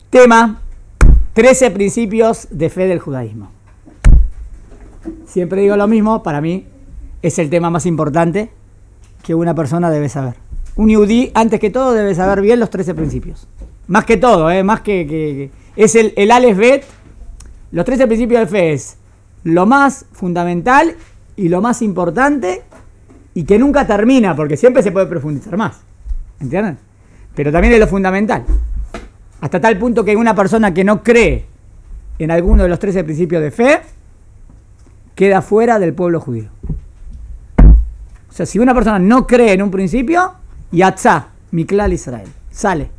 Tema: 13 principios de fe del judaísmo. Siempre digo lo mismo, para mí es el tema más importante que una persona debe saber. Un yudí, antes que todo, debe saber bien los 13 principios. Más que todo, más que es el Aleph Bet. Los 13 principios de fe es lo más fundamental y lo más importante, y que nunca termina, porque siempre se puede profundizar más. ¿Entienden? Pero también es lo fundamental. Hasta tal punto que una persona que no cree en alguno de los 13 principios de fe queda fuera del pueblo judío. O sea, si una persona no cree en un principio, Yatzá, Miklal Israel, sale.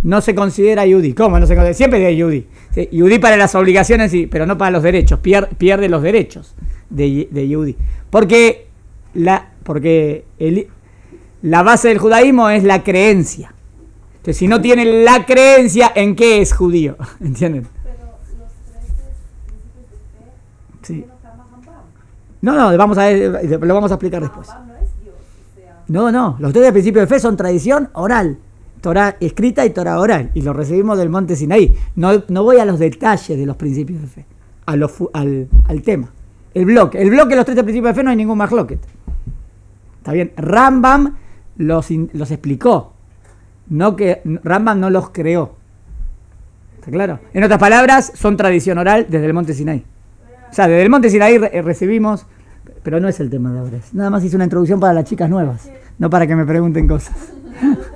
No se considera yudí. ¿Cómo? No se considera. Siempre es yudí. ¿Sí? Yudí para las obligaciones, sí, pero no para los derechos. Pierde los derechos de yudí. Porque la base del judaísmo es la creencia. Entonces, si no tiene la creencia, ¿en qué es judío? ¿Entienden? Pero los 13 principios de fe, Sí. no, No, vamos a ver, lo vamos a explicar después. no es Dios, o sea, No, los 13 principios de fe son tradición oral, Torah escrita y Torah oral, y lo recibimos del monte Sinaí. No voy a los detalles de los principios de fe, al tema. El bloque de los 13 principios de fe no hay ningún mahloket. Está bien, Rambam los explicó, no que Rambam no los creó. ¿Está claro? En otras palabras, son tradición oral desde el monte Sinaí. O sea, desde el monte Sinaí recibimos, pero no es el tema de ahora. Nada más hice una introducción para las chicas nuevas, no para que me pregunten cosas. en otra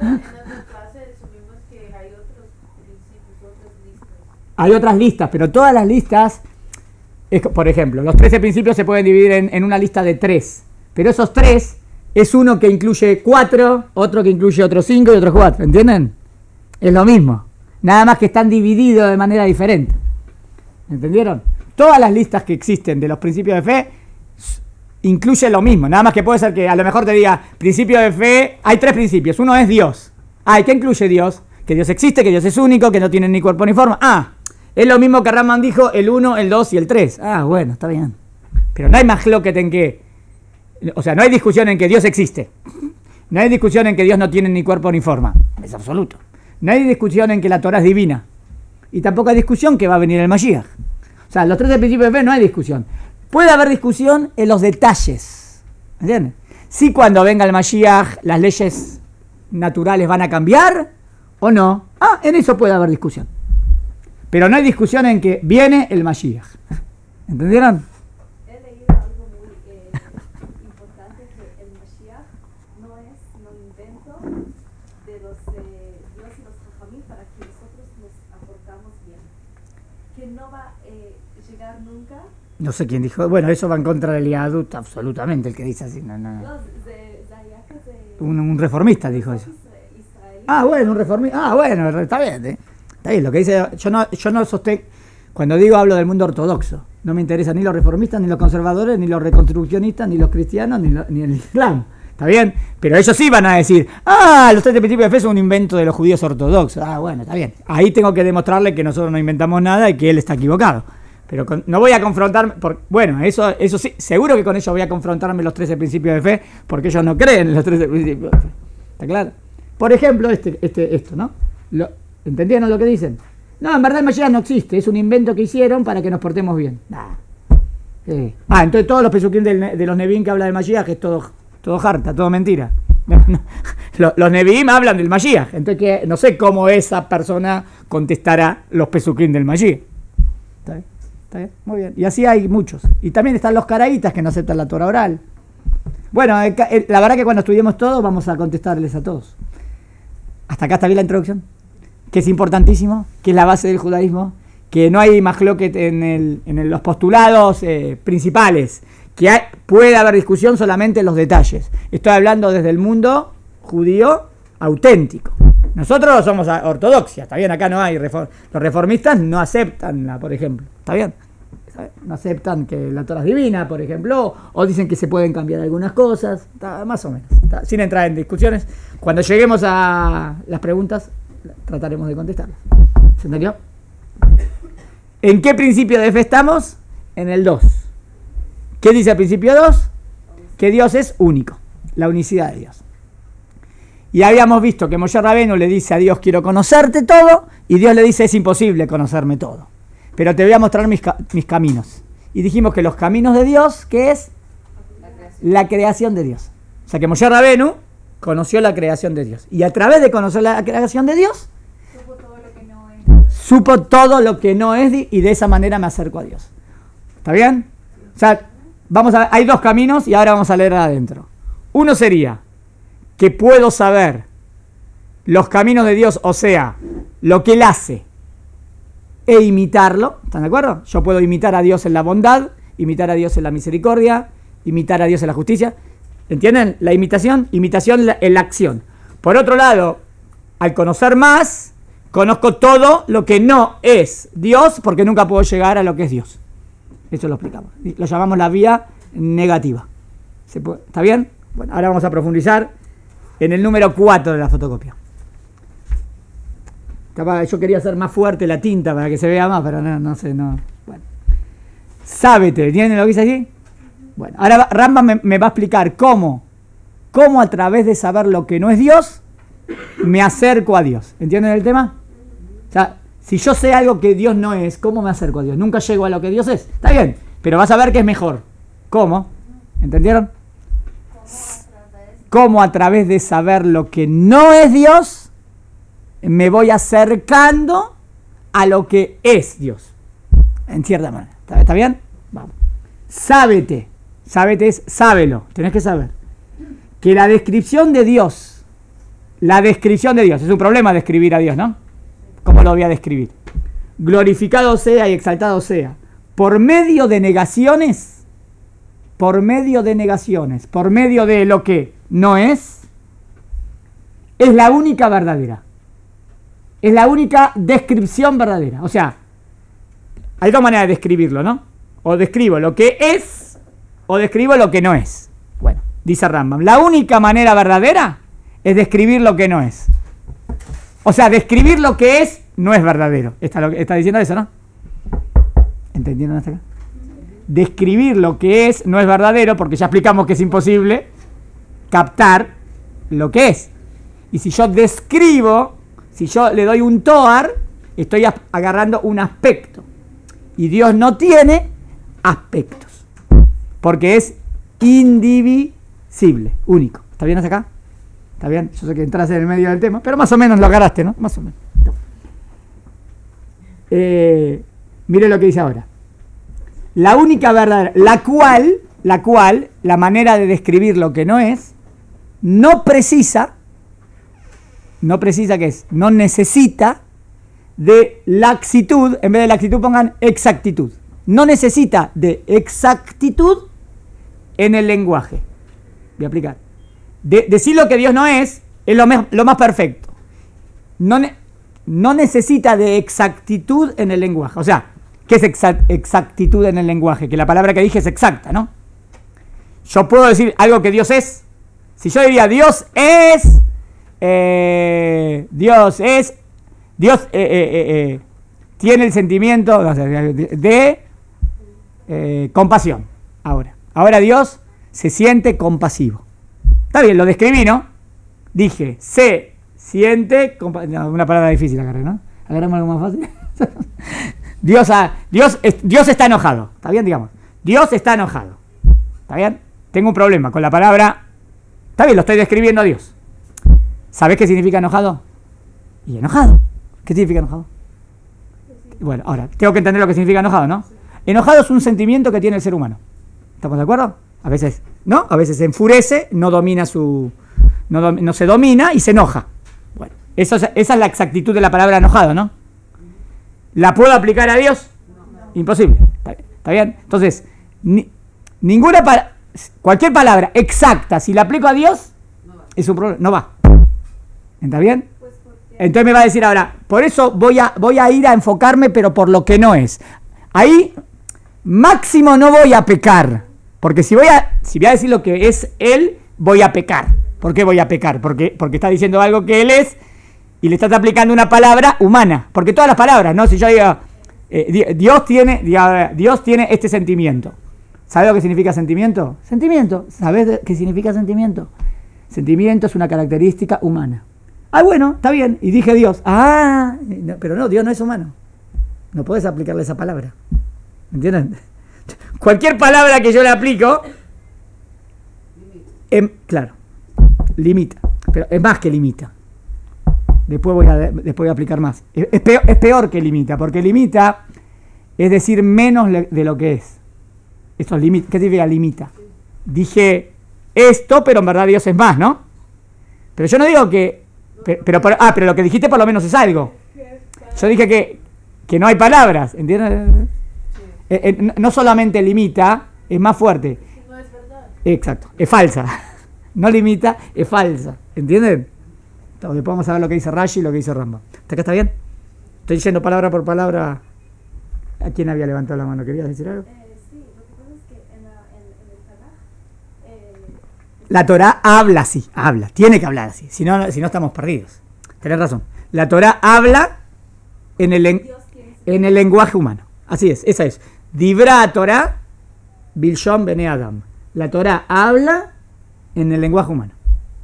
clase supimos que hay otros principios, otras listas. Hay otras listas, pero todas las listas, por ejemplo, los 13 principios se pueden dividir en una lista de 3, pero esos 3 es uno que incluye 4, otro que incluye otros 5 y otros 4, ¿entienden? Es lo mismo, nada más que están divididos de manera diferente. ¿Entendieron? Todas las listas que existen de los principios de fe incluyen lo mismo, nada más que puede ser que a lo mejor te diga, principio de fe, hay 3 principios, uno es Dios. ¿Y qué incluye Dios? Que Dios existe, que Dios es único, que no tiene ni cuerpo ni forma. Es lo mismo que Rambam dijo, el 1, el 2 y el 3. Bueno, está bien. Pero no hay más mahloket en que, o sea, no hay discusión en que Dios existe. No hay discusión en que Dios no tiene ni cuerpo ni forma. Es absoluto. No hay discusión en que la Torah es divina. Y tampoco hay discusión que va a venir el Mashiach. O sea, los 13 principios de fe no hay discusión. Puede haber discusión en los detalles. ¿Entiendes? Sí, cuando venga el Mashiach, las leyes naturales van a cambiar o no. En eso puede haber discusión. Pero no hay discusión en que viene el Mashiach. ¿Entendieron? He leído algo muy importante, que el Mashiach no es un invento de los Dios y los Jajamí para que nosotros nos aportamos bien. Que no va a llegar nunca. No sé quién dijo. Bueno, eso va en contra del Yahadut, absolutamente, el que dice así. No. Un reformista dijo eso. Bueno, un reformista. Bueno, está bien. Está bien, lo que dice. Yo no sostengo. Cuando digo hablo del mundo ortodoxo. No me interesan ni los reformistas, ni los conservadores, ni los reconstruccionistas, ni los cristianos, ni el Islam. ¿Está bien? Pero ellos sí van a decir, los 13 principios de fe son un invento de los judíos ortodoxos. Bueno, está bien. Ahí tengo que demostrarle que nosotros no inventamos nada y que él está equivocado. Pero no voy a confrontarme, bueno, eso sí, seguro que con ellos voy a confrontarme los 13 principios de fe, porque ellos no creen en los 13 principios de fe. ¿Está claro? Por ejemplo, esto, ¿no? ¿Entendieron lo que dicen? No, en verdad el Mashiach no existe, es un invento que hicieron para que nos portemos bien. Entonces todos los pesuquín de los Nevi'im que habla del Mashiach es todo harta, todo mentira. Los Nevi'im hablan del Mashiach, entonces no sé cómo esa persona contestará los pesuquín del Mashiach. ¿Está bien? ¿Está bien? Muy bien. Y así hay muchos. Y también están los caraítas que no aceptan la Torah oral. Bueno, la verdad que cuando estudiemos todo vamos a contestarles a todos. Hasta acá está bien la introducción. Que es importantísimo, que es la base del judaísmo, que no hay mahloket en los postulados principales, que puede haber discusión solamente en los detalles. Estoy hablando desde el mundo judío auténtico. Nosotros somos ortodoxia, está bien, acá no hay los reformistas no aceptan por ejemplo, ¿está bien? No aceptan que la Torah es divina, por ejemplo, o dicen que se pueden cambiar algunas cosas, más o menos, sin entrar en discusiones. Cuando lleguemos a las preguntas, trataremos de contestarlas. ¿Se entendió? ¿En qué principio de fe estamos? En el 2. ¿Qué dice el principio 2? Que Dios es único, la unicidad de Dios. Y habíamos visto que Moshe Rabbeinu le dice a Dios, quiero conocerte todo, Y Dios le dice, es imposible conocerme todo, pero te voy a mostrar mis caminos. Y dijimos que los caminos de Dios, ¿qué es? La creación de Dios. O sea que Moshe Rabenu conoció la creación de Dios. Y a través de conocer la creación de Dios, supo todo lo que no es y de esa manera me acerco a Dios. ¿Está bien? O sea, vamos a ver, hay dos caminos y ahora vamos a leer adentro. Uno sería que puedo saber los caminos de Dios, o sea, lo que Él hace, e imitarlo. ¿Están de acuerdo? Yo puedo imitar a Dios en la bondad, imitar a Dios en la misericordia, imitar a Dios en la justicia. ¿Entienden? La imitación en la acción. Por otro lado, al conocer más, conozco todo lo que no es Dios, porque nunca puedo llegar a lo que es Dios. Eso lo explicamos. Lo llamamos la vía negativa. ¿Está bien? Bueno, ahora vamos a profundizar en el número 4 de la fotocopia. Yo quería hacer más fuerte la tinta para que se vea más, pero no sé, no. Bueno. Sábete, ¿entienden lo que dice allí? Bueno, ahora Rambam me va a explicar cómo a través de saber lo que no es Dios, me acerco a Dios. ¿Entienden el tema? O sea, si yo sé algo que Dios no es, ¿cómo me acerco a Dios? Nunca llego a lo que Dios es. Está bien, pero vas a ver que es mejor. ¿Cómo? ¿Entendieron? ¿Cómo a través de saber lo que no es Dios, me voy acercando a lo que es Dios? En cierta manera. ¿Está bien? Vamos. Sábete. Sábete es sábelo. Tenés que saber que la descripción de Dios, es un problema describir a Dios, ¿no? ¿Cómo lo voy a describir? Glorificado sea y exaltado sea. Por medio de negaciones, por medio de lo que no es la única verdadera. Es la única descripción verdadera. O sea, hay dos maneras de describirlo, ¿no? O describo lo que es, o describo lo que no es. Bueno, dice Rambam, la única manera verdadera es describir lo que no es. O sea, describir lo que es no es verdadero. Está diciendo eso, ¿no? ¿Entendieron hasta acá? Describir lo que es no es verdadero, porque ya explicamos que es imposible captar lo que es. Y si yo describo, si yo le doy un toar, estoy agarrando un aspecto. Y Dios no tiene aspectos, porque es indivisible, único. ¿Está bien hasta acá? ¿Está bien? Yo sé que entras en el medio del tema, pero más o menos lo agarraste, ¿no? Más o menos. Mire lo que dice ahora. La única verdad, la cual, la manera de describir lo que no es, no precisa ¿qué es? No necesita de laxitud, en vez de laxitud pongan exactitud. No necesita de exactitud en el lenguaje. Voy a aplicar. Decir lo que Dios no es lo más perfecto. No necesita de exactitud en el lenguaje. O sea, ¿qué es exactitud en el lenguaje? Que la palabra que dije es exacta, ¿no? Yo puedo decir algo que Dios es. Si yo diría Dios tiene el sentimiento de compasión. Ahora Dios se siente compasivo. Está bien, lo describí, ¿no? Dije, se siente compasivo. No, una palabra difícil agarré, ¿no? Agarramos algo más fácil. Dios está enojado. ¿Está bien? Digamos. Dios está enojado. ¿Está bien? Tengo un problema con la palabra. Está bien, lo estoy describiendo a Dios. ¿Sabés qué significa enojado? Y enojado. ¿Qué significa enojado? Bueno, ahora, tengo que entender lo que significa enojado, ¿no? Enojado es un sentimiento que tiene el ser humano. ¿Estamos de acuerdo? A veces, ¿no? A veces se enfurece, no se domina y se enoja. Bueno, esa es la exactitud de la palabra enojado, ¿no? ¿La puedo aplicar a Dios? Imposible. ¿Está bien? Entonces, cualquier palabra exacta, si la aplico a Dios, es un problema, no va. ¿Está bien? Entonces me va a decir ahora, por eso voy a ir a enfocarme, pero por lo que no es. Ahí, máximo no voy a pecar. Porque si voy a decir lo que es Él, voy a pecar. ¿Por qué voy a pecar? Porque está diciendo algo que Él es y le estás aplicando una palabra humana. Porque todas las palabras, ¿no? Si yo digo, Dios tiene este sentimiento. ¿Sabes lo que significa sentimiento? Sentimiento. ¿Sabes qué significa sentimiento? Sentimiento es una característica humana. Ah, bueno, está bien. Y dije Dios. Ah, no, pero no, Dios no es humano. No puedes aplicarle esa palabra. ¿Entienden? Cualquier palabra que yo le aplico, claro, limita. Pero es más que limita. Después voy a aplicar más. Es peor que limita, porque limita es decir menos de lo que es. Esto es limita. ¿Qué significa limita? Dije esto, pero en verdad Dios es más, ¿no? Pero yo no digo que... Pero lo que dijiste por lo menos es algo. Yo dije que no hay palabras, ¿entiendes? No solamente limita, es más fuerte. No es verdad. Exacto, es falsa. No limita, es falsa. ¿Entienden? Entonces, después vamos a ver lo que dice Rashi y lo que dice Rambam. ¿Hasta acá está bien? Estoy diciendo palabra por palabra. ¿A quién había levantado la mano? ¿Querías decir algo? Sí, lo que pasa es que en el Tanaj, la Torá habla así, habla. Tiene que hablar así. Si no estamos perdidos. Tenés razón. La Torá habla en el lenguaje humano. Así es, esa es. Dibra Torá, Bilshon Bene Adam. La Torá habla en el lenguaje humano.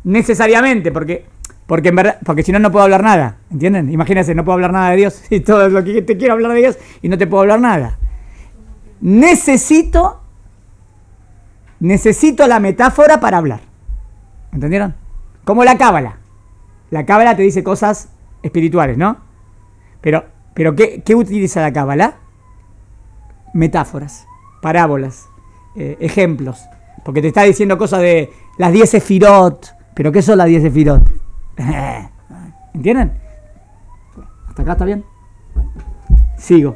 Necesariamente, porque en verdad, porque si no, no puedo hablar nada. ¿Entienden? Imagínense, no puedo hablar nada de Dios. Y todo lo que te quiero hablar de Dios y no te puedo hablar nada. Necesito la metáfora para hablar. ¿Entendieron? Como la cábala. La cábala te dice cosas espirituales, ¿no? Pero ¿qué utiliza la cábala? Metáforas, parábolas, ejemplos. Porque te está diciendo cosas de las 10 sefirot. ¿Pero qué son las 10 sefirot? ¿Entienden? ¿Hasta acá está bien? Sigo.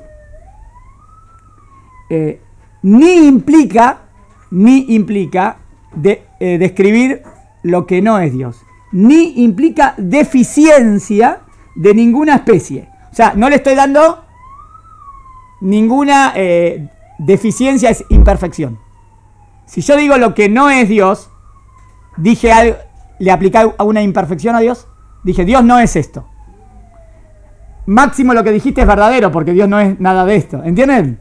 Ni implica describir lo que no es Dios. Ni implica deficiencia de ninguna especie. O sea, no le estoy dando ninguna deficiencia, es imperfección. Si yo digo lo que no es Dios, dije algo, le apliqué una imperfección a Dios. Dije, Dios no es esto. Máximo lo que dijiste es verdadero, porque Dios no es nada de esto. ¿Entienden?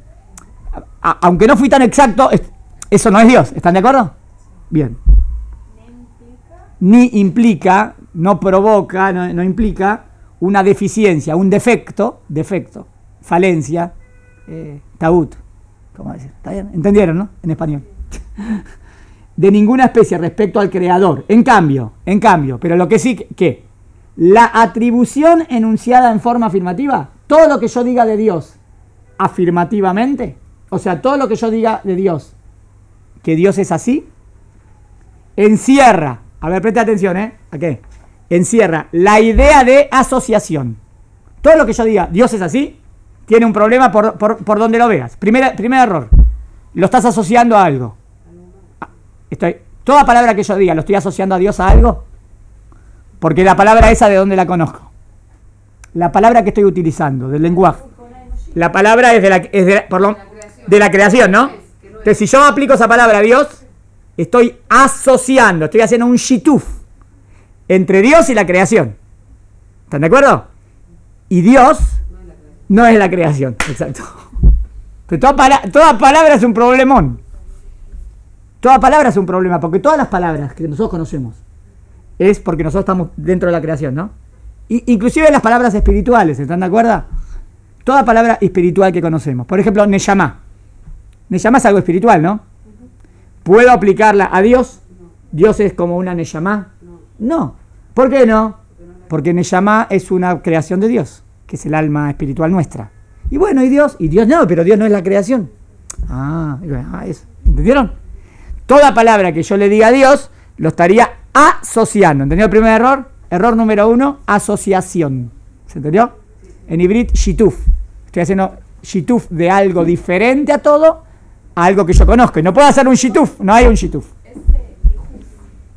Aunque no fui tan exacto, eso no es Dios. ¿Están de acuerdo? Bien. Ni implica, no provoca, no implica una deficiencia, un defecto, falencia, taut. ¿Cómo decir? ¿Está bien? ¿Entendieron, no? En español. De ninguna especie respecto al creador. En cambio, pero lo que sí que la atribución enunciada en forma afirmativa, todo lo que yo diga de Dios afirmativamente, o sea, todo lo que yo diga de Dios, que Dios es así, encierra, a ver, presta atención, ¿a qué? Encierra la idea de asociación. Todo lo que yo diga, Dios es así, tiene un problema por donde lo veas. Primer error, lo estás asociando a algo. Toda palabra que yo diga, ¿lo estoy asociando a Dios a algo? Porque la palabra esa, ¿de dónde la conozco? La palabra que estoy utilizando, del lenguaje. La palabra es de la creación, ¿no? Entonces, si yo aplico esa palabra a Dios, estoy asociando, estoy haciendo un shituf entre Dios y la creación. ¿Están de acuerdo? Y Dios no es la creación, exacto. Pero toda palabra es un problemón. Toda palabra es un problema, porque todas las palabras que nosotros conocemos es porque nosotros estamos dentro de la creación, ¿no? Inclusive las palabras espirituales, ¿están de acuerdo? Toda palabra espiritual que conocemos. Por ejemplo, Neshama. Neshama es algo espiritual, ¿no? ¿Puedo aplicarla a Dios? ¿Dios es como una Neshama? No. ¿Por qué no? Porque Neshama es una creación de Dios, que es el alma espiritual nuestra. Y bueno, ¿y Dios? Y Dios no, pero Dios no es la creación. Eso. ¿Entendieron? Toda palabra que yo le diga a Dios, lo estaría asociando. ¿Entendió el primer error? Error número 1, asociación. ¿Se entendió? En hibrid, shituf. Estoy haciendo shituf de algo diferente a todo, a algo que yo conozco. Y no puedo hacer un shituf, no hay un shituf.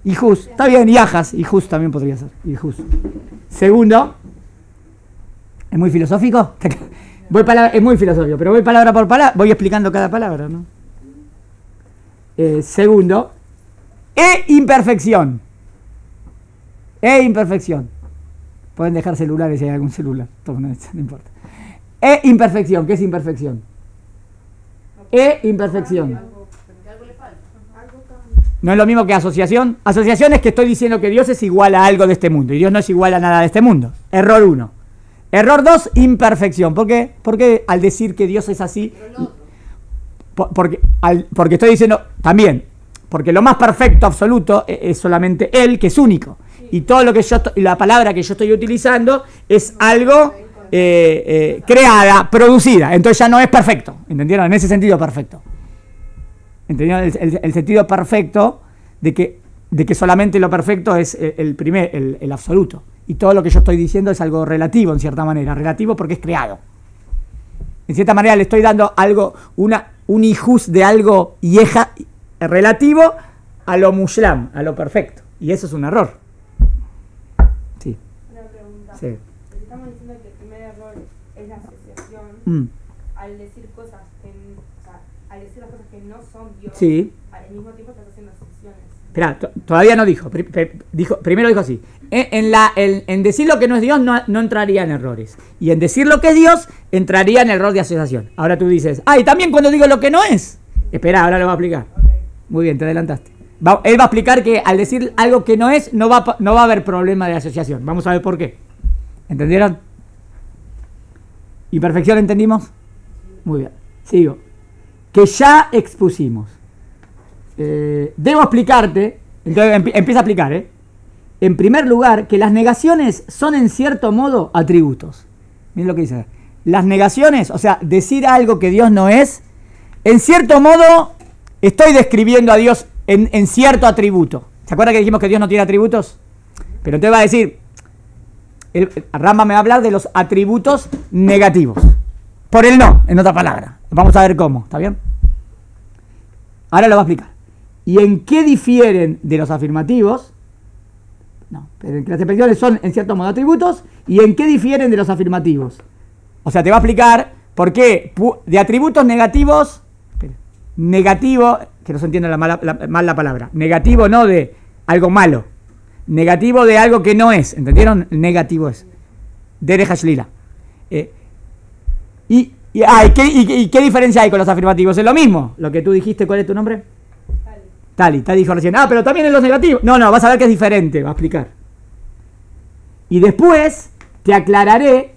Ijus, está bien, yajas, ijus también podría ser. Ijus. Segundo, ¿es muy filosófico? Es muy filosófico, pero voy palabra por palabra, voy explicando cada palabra, ¿no? Segundo, imperfección. Imperfección. Pueden dejar celulares si hay algún celular. No importa. Imperfección. ¿Qué es imperfección? Imperfección. No es lo mismo que asociación. Asociación es que estoy diciendo que Dios es igual a algo de este mundo y Dios no es igual a nada de este mundo. Error 1. Error 2, imperfección. ¿Por qué? Porque al decir que Dios es así, porque estoy diciendo también, porque lo más perfecto absoluto es solamente Él, que es único. Y todo lo que la palabra que yo estoy utilizando es algo creada, producida. Entonces ya no es perfecto. ¿Entendieron? En ese sentido perfecto. ¿Entendieron? El sentido perfecto de que solamente lo perfecto es el absoluto. Y todo lo que yo estoy diciendo es algo relativo, en cierta manera. Relativo porque es creado. En cierta manera le estoy dando algo, un hijus de algo yeja relativo a lo mushlam, a lo perfecto. Y eso es un error. Sí. Una pregunta. Sí. Estamos diciendo que el primer error es la asociación. Al decir cosas al decir las cosas que no son Dios, Sí. al mismo tiempo estás haciendo asociaciones. Espera, todavía no dijo. Primero dijo así. En decir lo que no es Dios no entraría en errores. Y en decir lo que es Dios entraría en error de asociación. Ahora tú dices, y también cuando digo lo que no es. Espera, ahora lo va a explicar. Okay. Muy bien, te adelantaste. Él va a explicar que al decir algo que no es, no va a haber problema de asociación. Vamos a ver por qué. ¿Entendieron? ¿Imperfección entendimos? Muy bien. Sigo. Que ya expusimos. Debo explicarte, entonces empieza a explicar, en primer lugar, que las negaciones son en cierto modo atributos. Miren lo que dice. Las negaciones, o sea, decir algo que Dios no es, en cierto modo estoy describiendo a Dios en cierto atributo. ¿Se acuerdan que dijimos que Dios no tiene atributos? Pero entonces va a decir, Rambam me va a hablar de los atributos negativos. Por el no, en otra palabra. Vamos a ver cómo, ¿está bien? Ahora lo va a explicar. ¿Y en qué difieren de los afirmativos? No, pero las expresiones son en cierto modo atributos. ¿Y en qué difieren de los afirmativos? O sea, te va a explicar por qué de atributos negativos, negativo, que no se entiende mal la palabra, negativo no de algo malo, negativo de algo que no es, ¿entendieron? Negativo es, Derech Shlila. ¿Y qué diferencia hay con los afirmativos? Es lo mismo, lo que tú dijiste. ¿Cuál es tu nombre? Tali dijo recién, pero también en los negativos. No, vas a ver que es diferente, va a explicar. Y después te aclararé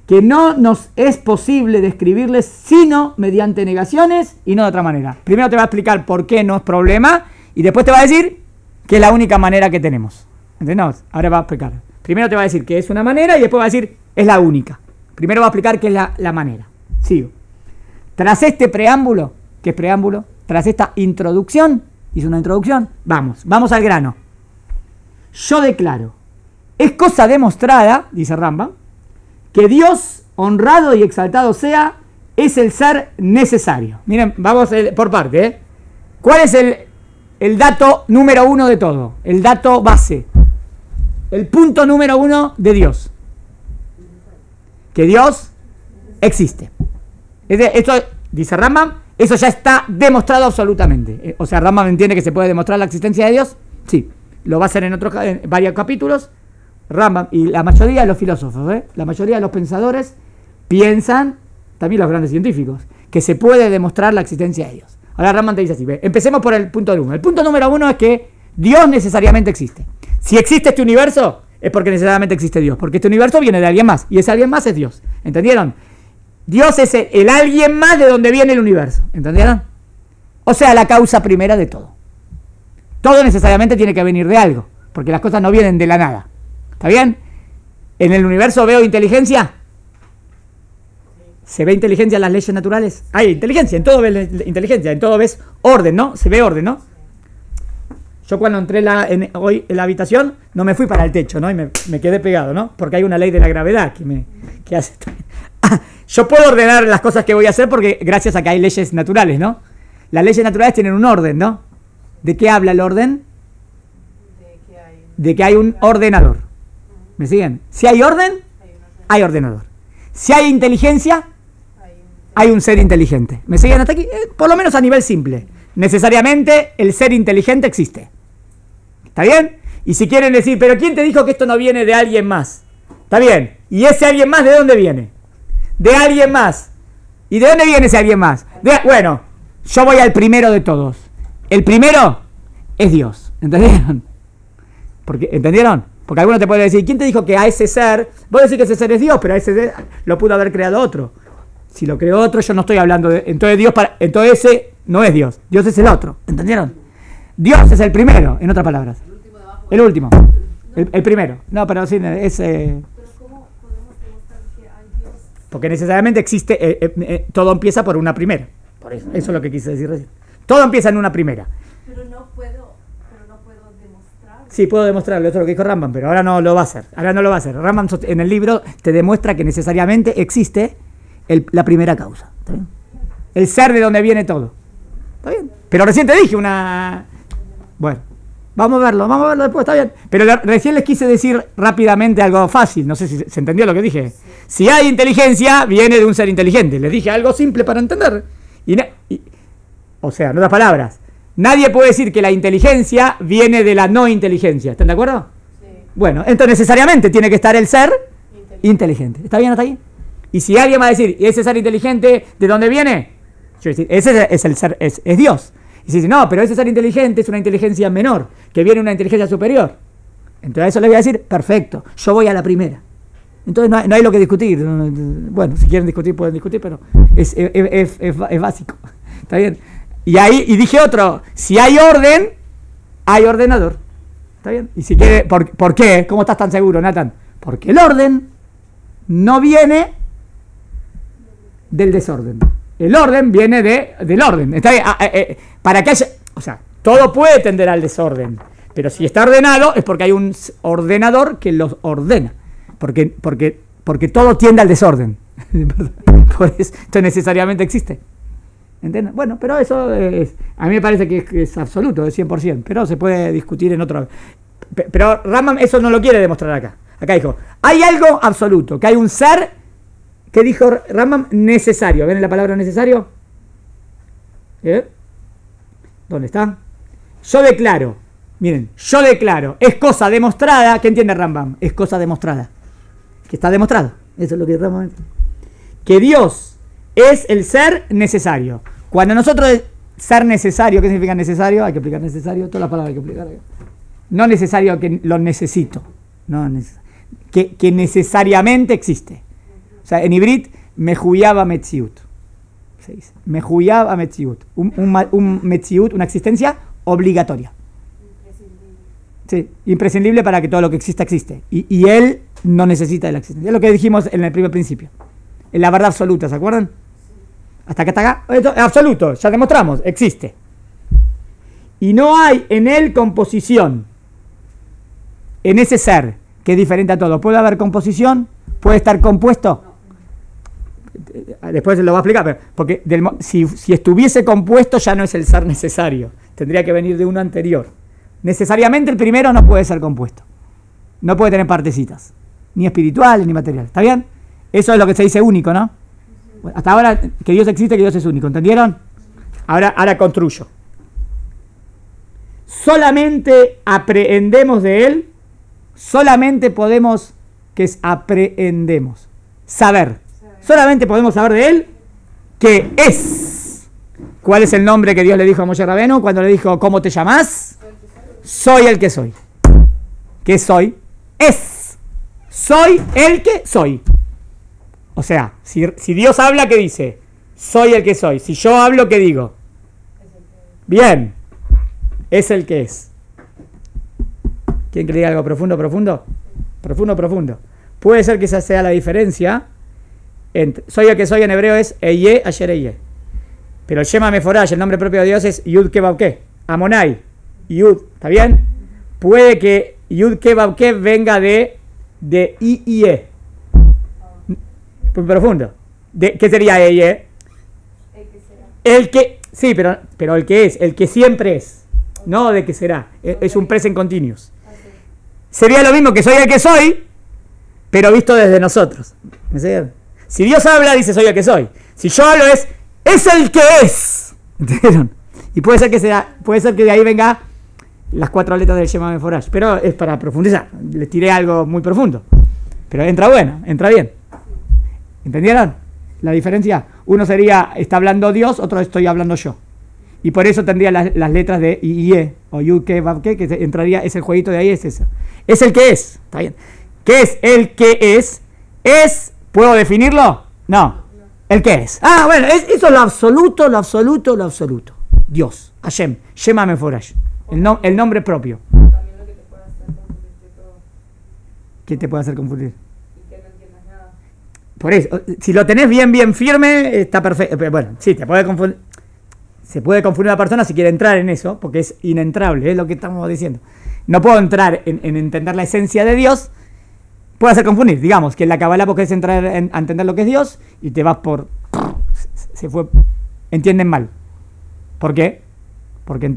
que no nos es posible describirles sino mediante negaciones y no de otra manera. Primero te va a explicar por qué no es problema y después te va a decir que es la única manera que tenemos. ¿Entendés? Ahora va a explicar. Primero te va a decir que es una manera y después va a decir es la única. Primero va a explicar qué es la manera. Sigo. Tras este preámbulo, ¿qué es preámbulo? Tras esta introducción, hice una introducción, vamos al grano. Yo declaro, es cosa demostrada, dice Rambam, que Dios, honrado y exaltado sea, es el ser necesario. Miren, vamos por parte, ¿Cuál es el dato número 1 de todo? El dato base. El punto número 1 de Dios. Que Dios existe. Esto, dice Rambam, eso ya está demostrado absolutamente. O sea, Rambam entiende que se puede demostrar la existencia de Dios. Sí, lo va a hacer en varios capítulos. Rambam y la mayoría de los filósofos, la mayoría de los pensadores piensan, también los grandes científicos, que se puede demostrar la existencia de Dios. Ahora Rambam te dice así, empecemos por el punto número 1. El punto número 1 es que Dios necesariamente existe. Si existe este universo, es porque necesariamente existe Dios, porque este universo viene de alguien más, y ese alguien más es Dios. ¿Entendieron? Dios es el alguien más de donde viene el universo. ¿Entendieron? O sea, la causa primera de todo. Todo necesariamente tiene que venir de algo, porque las cosas no vienen de la nada. ¿Está bien? ¿En el universo veo inteligencia? ¿Se ve inteligencia en las leyes naturales? Hay inteligencia, en todo ves inteligencia, en todo ves orden, ¿no? Se ve orden, ¿no? Yo cuando entré hoy en la habitación no me fui para el techo, ¿no? Y me quedé pegado, ¿no? Porque hay una ley de la gravedad que hace... Yo puedo ordenar las cosas que voy a hacer porque gracias a que hay leyes naturales, ¿no? Las leyes naturales tienen un orden, ¿no? ¿De qué habla el orden? De que hay un ordenador. ¿Me siguen? Si hay orden, hay ordenador. Si hay inteligencia, hay un ser inteligente. ¿Me siguen hasta aquí? Por lo menos a nivel simple. Necesariamente el ser inteligente existe. ¿Está bien? Y si quieren decir, pero ¿quién te dijo que esto no viene de alguien más? Está bien. ¿Y ese alguien más de dónde viene? De alguien más. ¿Y de dónde viene ese alguien más? Bueno, yo voy al primero de todos. El primero es Dios. ¿Entendieron? ¿Entendieron? Porque alguno te puede decir, ¿quién te dijo que a ese ser, vos decís que ese ser es Dios, pero a ese ser lo pudo haber creado otro? Si lo creó otro, yo no estoy hablando de... Entonces entonces ese no es Dios. Dios es el otro. ¿Entendieron? Dios es el primero, en otras palabras. El último. El primero. No, pero sí, es... Pero ¿cómo podemos demostrar que hay Dios? Porque necesariamente existe... todo empieza por una primera. Por eso es lo que quise decir recién. Todo empieza en una primera. Pero no puedo demostrar. Sí, puedo demostrarlo, eso es lo que dijo Rambam, pero ahora no lo va a hacer. Rambam en el libro te demuestra que necesariamente existe la primera causa. ¿Está bien? El ser de donde viene todo. ¿Está bien? Pero recién te dije una... Bueno, vamos a verlo después, está bien. Pero recién les quise decir rápidamente algo fácil, no sé si se entendió lo que dije. Sí. Si hay inteligencia, viene de un ser inteligente. Les dije algo simple para entender. O sea, en otras palabras, nadie puede decir que la inteligencia viene de la no inteligencia. ¿Están de acuerdo? Sí. Bueno, entonces necesariamente tiene que estar el ser inteligente. ¿Está bien hasta ahí? Y si alguien va a decir, ¿y ese ser inteligente de dónde viene? Yo voy a decir, ese es el ser, es Dios. Y si dice, no, pero ese ser inteligente es una inteligencia menor, que viene de una inteligencia superior. Entonces a eso le voy a decir, perfecto, yo voy a la primera. Entonces no hay lo que discutir. Bueno, si quieren discutir, pueden discutir, pero es básico. ¿Está bien? Y dije otro, si hay orden, hay ordenador. ¿Está bien? Y si quiere, ¿por qué? ¿Cómo estás tan seguro, Nathan? Porque el orden no viene del desorden. El orden viene del orden. ¿Está bien? Para que haya, o sea, todo puede tender al desorden, pero si está ordenado es porque hay un ordenador que los ordena. Porque todo tiende al desorden. Por eso, esto necesariamente existe. ¿Entienden? Bueno, pero eso a mí me parece que es absoluto, es 100%, pero se puede discutir en otro... Pero Rambam eso no lo quiere demostrar acá. Acá dijo, hay algo absoluto, que hay un ser, que dijo Rambam, necesario. ¿Ven la palabra necesario? ¿Dónde está? Yo declaro, miren, es cosa demostrada. ¿Qué entiende Rambam? Es cosa demostrada. Que está demostrado. Eso es lo que Rambam... Que Dios es el ser necesario. Cuando nosotros ser necesario, ¿qué significa necesario? Hay que explicar necesario, todas las palabras hay que explicar. No necesario que lo necesito, no que necesariamente existe. O sea, en hibrit, mejuyaba metziut. Se dice, mejuyaba metziut. Un metziut, una existencia obligatoria. Sí, imprescindible para que todo lo que exista existe. Y él no necesita de la existencia. Es lo que dijimos en el primer principio. En la verdad absoluta, ¿se acuerdan? Hasta acá. Esto es absoluto, ya demostramos, existe. Y no hay en él composición. En ese ser, que es diferente a todo. ¿Puede haber composición? ¿Puede estar compuesto? Después se lo va a explicar, pero porque si estuviese compuesto ya no es el ser necesario. Tendría que venir de uno anterior. Necesariamente el primero no puede ser compuesto. No puede tener partecitas. Ni espirituales ni materiales. ¿Está bien? Eso es lo que se dice único, ¿no? Bueno, hasta ahora que Dios existe, que Dios es único. ¿Entendieron? Ahora construyo. Solamente aprehendemos de Él. Solamente podemos, que es aprehendemos, saber. Solamente podemos saber de Él que es. ¿Cuál es el nombre que Dios le dijo a Moshe Rabenu cuando le dijo, ¿cómo te llamás? Soy el que soy. ¿Qué soy? Es. Soy el que soy. O sea, si Dios habla, ¿qué dice? Soy el que soy. Si yo hablo, ¿qué digo? Bien. Es el que es. ¿Quieren que le diga algo profundo? Profundo. Puede ser que esa sea la diferencia. Soy el que soy en hebreo es Eye Asher Eye. Pero el Shema Meforash, el nombre propio de Dios es Yud Ke Vav Ke. Amonai. Yud. ¿Está bien? Puede que Yud Ke Vav Ke venga de I y E. Profundo. ¿Qué sería Eye? El que. Sí, pero el que es. El que siempre es. No de que será. Es un present continuous. Sería lo mismo que soy el que soy, pero visto desde nosotros. ¿Me siguen? Si Dios habla, dice soy el que soy. Si yo hablo, es el que es. ¿Entendieron? Y puede ser que de ahí venga las 4 letras del Shema Meforash. Pero es para profundizar. Les tiré algo muy profundo. Pero entra bien. ¿Entendieron la diferencia? Uno sería, está hablando Dios, otro estoy hablando yo. Y por eso tendría las letras de I y E. o Yud-Ke, Vav-Ke, que entraría, es el jueguito de ahí, es eso. Es el que es, está bien. ¿Qué es el que es? ¿Es, puedo definirlo? No. ¿El que es? Ah, bueno, eso es lo absoluto, lo absoluto, lo absoluto. Dios, Hashem, Shema Meforash, el nombre propio. También lo que te puede hacer confundirte todo. ¿Qué te puede hacer confundir? Y que no entiendas nada. Por eso, si lo tenés bien firme, está perfecto. Bueno, sí, te puede confundir. Se puede confundir a la persona si quiere entrar en eso, porque es inentrable, es lo que estamos diciendo. No puedo entrar en entender la esencia de Dios, puede hacer confundir. Digamos que en la Kabbalah vos querés entrar a entender lo que es Dios y te vas por... Entienden mal. ¿Por qué? Porque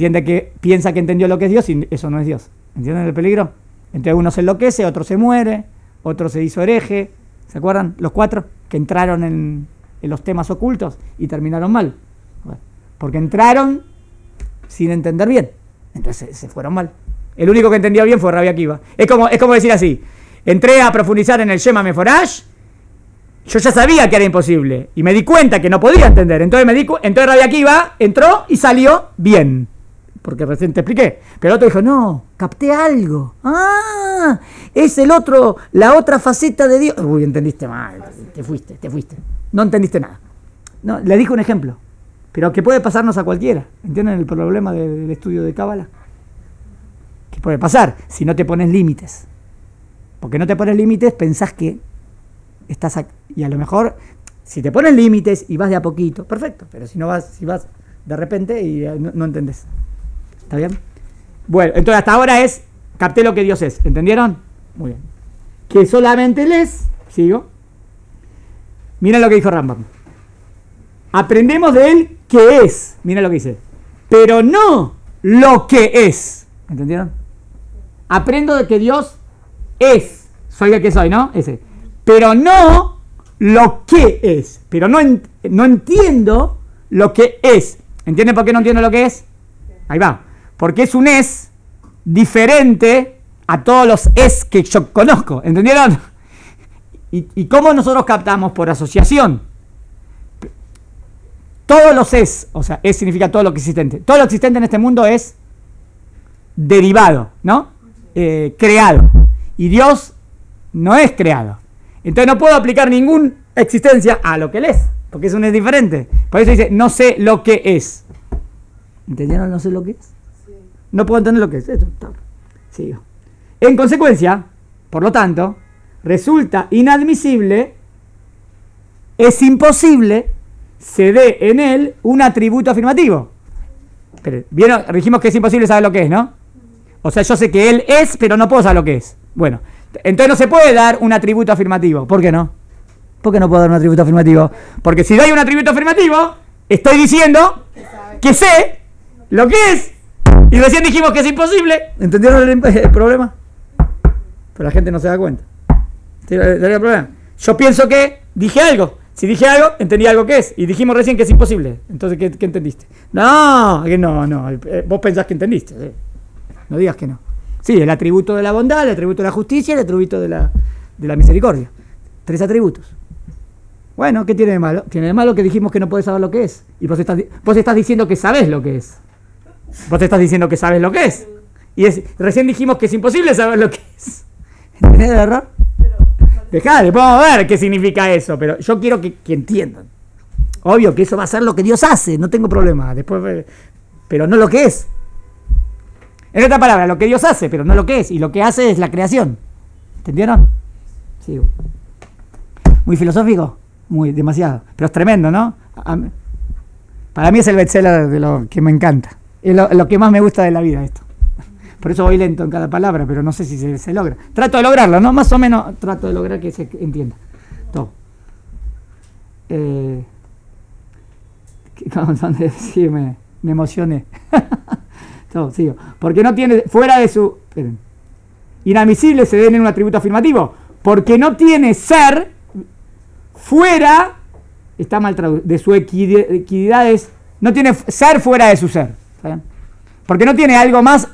piensa que entendió lo que es Dios y eso no es Dios. ¿Entienden el peligro? Entonces uno se enloquece, otro se muere, otro se hizo hereje. ¿Se acuerdan? Los 4 que entraron en los temas ocultos y terminaron mal. Bueno, porque entraron sin entender bien. Entonces se fueron mal. El único que entendió bien fue Rabbi Akiva. Es como decir así. Entré a profundizar en el Shema Meforash. Yo ya sabía que era imposible. Y me di cuenta que no podía entender. Entonces Rabbi Akiva entró y salió bien. Porque recién te expliqué. Pero el otro dijo, no, capté algo. Ah, es la otra faceta de Dios. Uy, entendiste mal. Te fuiste. No entendiste nada. No, le dije un ejemplo. Pero que puede pasarnos a cualquiera. ¿Entienden el problema del estudio de Cábala? ¿Qué puede pasar si no te pones límites? Porque no te pones límites, pensás que estás aquí. Y a lo mejor, si te pones límites y vas de a poquito, perfecto. Pero si vas de repente y no entendés. ¿Está bien? Bueno, entonces hasta ahora capté lo que Dios es. ¿Entendieron? Muy bien. Que solamente Él es. Sigo. Miren lo que dijo Rambam. Aprendemos de Él que es. Miren lo que dice. Pero no lo que es. ¿Entendieron? Aprendo de que Dios es. Soy el que soy, ¿no? Ese. Pero no lo que es. Pero no entiendo lo que es. ¿Entienden por qué no entiendo lo que es? Ahí va. Porque es un es diferente a todos los es que yo conozco. ¿Entendieron? ¿Y cómo nosotros captamos? Por asociación. Todos los es, o sea, es significa todo lo que existente. Todo lo existente en este mundo es derivado, ¿no? Creado. Y Dios no es creado. Entonces no puedo aplicar ninguna existencia a lo que Él es, porque es un es diferente. Por eso dice, no sé lo que es. ¿Entendieron? No sé lo que es. No puedo entender lo que es. Esto, sigo. En consecuencia, por lo tanto, resulta inadmisible, es imposible, se dé en Él un atributo afirmativo. Pero, ¿vieron? Dijimos que es imposible saber lo que es, ¿no? O sea, yo sé que Él es, pero no puedo saber lo que es. Bueno, entonces no se puede dar un atributo afirmativo. ¿Por qué no? ¿Por qué no puedo dar un atributo afirmativo? Porque si doy un atributo afirmativo, estoy diciendo que sé lo que es. Y recién dijimos que es imposible. ¿Entendieron el problema? Pero la gente no se da cuenta. ¿Entendieron el problema? Yo pienso que dije algo. Si dije algo, entendí algo que es. Y dijimos recién que es imposible. Entonces, ¿qué entendiste? No. Vos pensás que entendiste. No digas que no. Sí, el atributo de la bondad, el atributo de la justicia, el atributo de la misericordia. 3 atributos. Bueno, ¿qué tiene de malo? Tiene de malo que dijimos que no puedes saber lo que es. Y vos estás diciendo que sabes lo que es. Vos te estás diciendo que sabes lo que es. Y recién dijimos que es imposible saber lo que es. ¿Entendés el error? Dejá, vamos a ver qué significa eso. Pero yo quiero que entiendan. Obvio que eso va a ser lo que Dios hace. No tengo problema. Pero no lo que es. En otra palabra, lo que Dios hace, pero no lo que es. Y lo que hace es la creación. ¿Entendieron? Sigo. Muy filosófico. Demasiado. Pero es tremendo, ¿no? Para mí es el bestseller de lo que me encanta. Es lo que más me gusta de la vida esto. Por eso voy lento en cada palabra, pero no sé si se logra. Trato de lograrlo, ¿no? Más o menos trato de lograr que se entienda. Todo. Sí, me emocioné. Todo, sigo. Porque no tiene, fuera de su... Esperen. Inadmisible se den en un atributo afirmativo. Porque no tiene ser fuera... Está mal traducido. De su equidad es... No tiene ser fuera de su ser. ¿Saben? Porque no tiene algo más...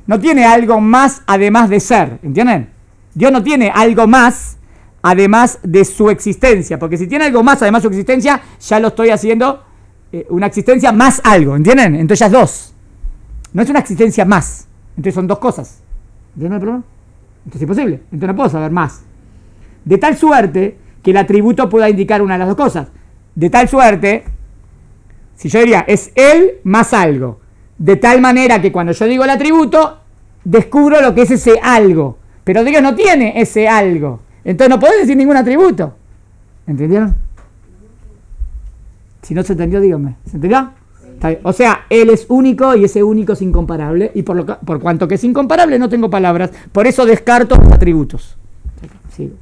no tiene algo más además de ser. ¿Entienden? Dios no tiene algo más además de su existencia. Porque si tiene algo más además de su existencia, ya lo estoy haciendo una existencia más algo. ¿Entienden? Entonces ya es 2. no es una existencia más. Entonces son dos cosas. ¿Entiendes el problema? Entonces es imposible. Entonces no puedo saber más. De tal suerte que el atributo pueda indicar una de las dos cosas. De tal suerte, si yo diría, es él más algo. De tal manera que cuando yo digo el atributo, descubro lo que es ese algo. Pero Dios no tiene ese algo. Entonces no podés decir ningún atributo. ¿Entendieron? Si no se entendió, díganme. ¿Se entendió? Sí. O sea, Él es único y ese único es incomparable. Y por cuanto que es incomparable, no tengo palabras. Por eso descarto los atributos. Sí.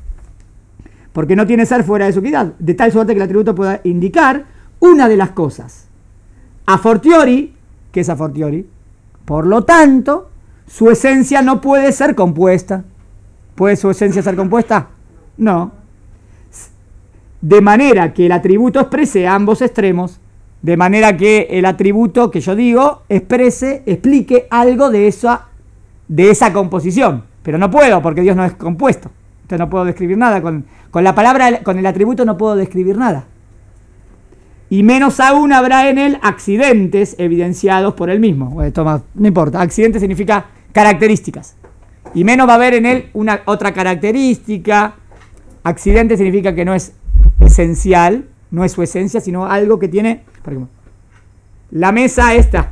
Porque no tiene ser fuera de su equidad. De tal suerte que el atributo pueda indicar una de las cosas. A fortiori, ¿qué es a fortiori? Por lo tanto, su esencia no puede ser compuesta. ¿Puede su esencia ser compuesta? No. De manera que el atributo exprese ambos extremos, de manera que el atributo que yo digo explique algo de esa composición. Pero no puedo, porque Dios no es compuesto. Entonces no puedo describir nada. Con la palabra, con el atributo no puedo describir nada. Y menos aún habrá en él accidentes evidenciados por él mismo. Esto no importa. Accidente significa características. Y menos va a haber en él otra característica. Accidente significa que no es esencial, no es su esencia, sino algo que tiene, por ejemplo, la mesa esta.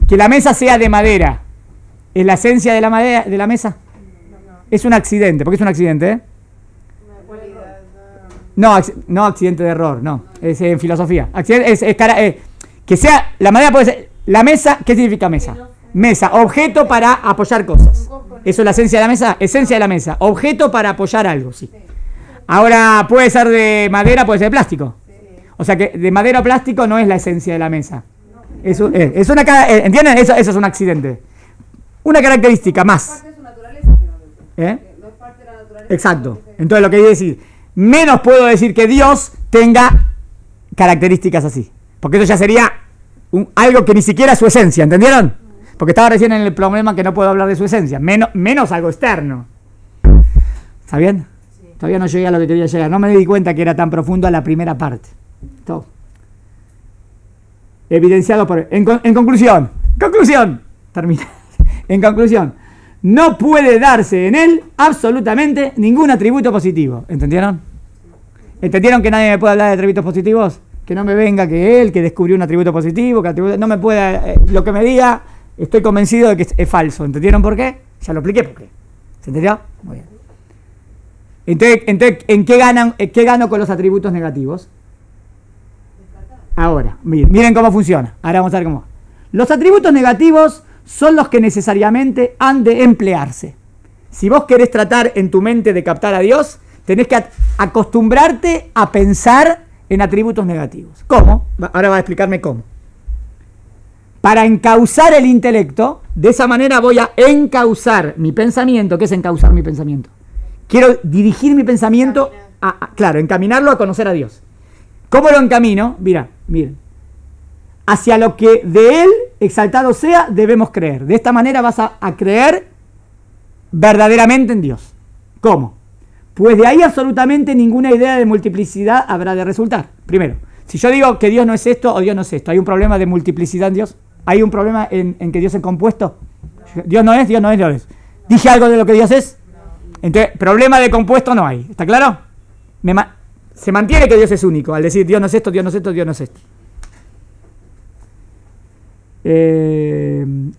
Que la mesa sea de madera, ¿es la esencia de la madera de la mesa? Es un accidente, porque es un accidente, ¿eh? No, accidente de error, no, es en filosofía. Accidente que sea, la madera puede ser, la mesa, ¿qué significa mesa? Mesa, objeto para apoyar cosas. Eso es la esencia de la mesa, esencia de la mesa, objeto para apoyar algo, sí. Ahora, puede ser de madera, puede ser de plástico. O sea que de madera o plástico no es la esencia de la mesa. Es una, ¿entienden? Eso es un accidente. Una característica más. Exacto. Entonces lo que quiero decir, menos puedo decir que Dios tenga características así. Porque eso ya sería algo que ni siquiera es su esencia, ¿entendieron? Porque estaba recién en el problema que no puedo hablar de su esencia. Menos algo externo. ¿Está bien? Sí. Todavía no llegué a lo que quería llegar. No me di cuenta que era tan profundo a la primera parte. Todo. Evidenciado por... En conclusión. Termina. En conclusión. No puede darse en él absolutamente ningún atributo positivo. ¿Entendieron? ¿Entendieron que nadie me puede hablar de atributos positivos? Que no me venga que él, que descubrió un atributo positivo, no me pueda... lo que me diga... Estoy convencido de que es falso. ¿Entendieron por qué? Ya lo expliqué por qué. ¿Se entendió? Muy bien. Entonces ¿en qué gano con los atributos negativos? Ahora, miren cómo funciona. Ahora vamos a ver cómo. Los atributos negativos son los que necesariamente han de emplearse. Si vos querés tratar en tu mente de captar a Dios, tenés que acostumbrarte a pensar en atributos negativos. ¿Cómo? Ahora va a explicarme cómo. Para encauzar el intelecto, de esa manera voy a encauzar mi pensamiento. ¿Qué es encauzar mi pensamiento? Quiero dirigir mi pensamiento, encaminarlo a conocer a Dios. ¿Cómo lo encamino? Miren. Hacia lo que de Él, exaltado sea, debemos creer. De esta manera vas a creer verdaderamente en Dios. ¿Cómo? Pues de ahí absolutamente ninguna idea de multiplicidad habrá de resultar. Primero, si yo digo que Dios no es esto o Dios no es esto, ¿hay un problema de multiplicidad en Dios? ¿Hay un problema en que Dios es compuesto? No. Dios no es. ¿Dije algo de lo que Dios es? No. Entonces, problema de compuesto no hay. ¿Está claro? Se mantiene que Dios es único. Al decir Dios no es esto, Dios no es esto, Dios no es esto.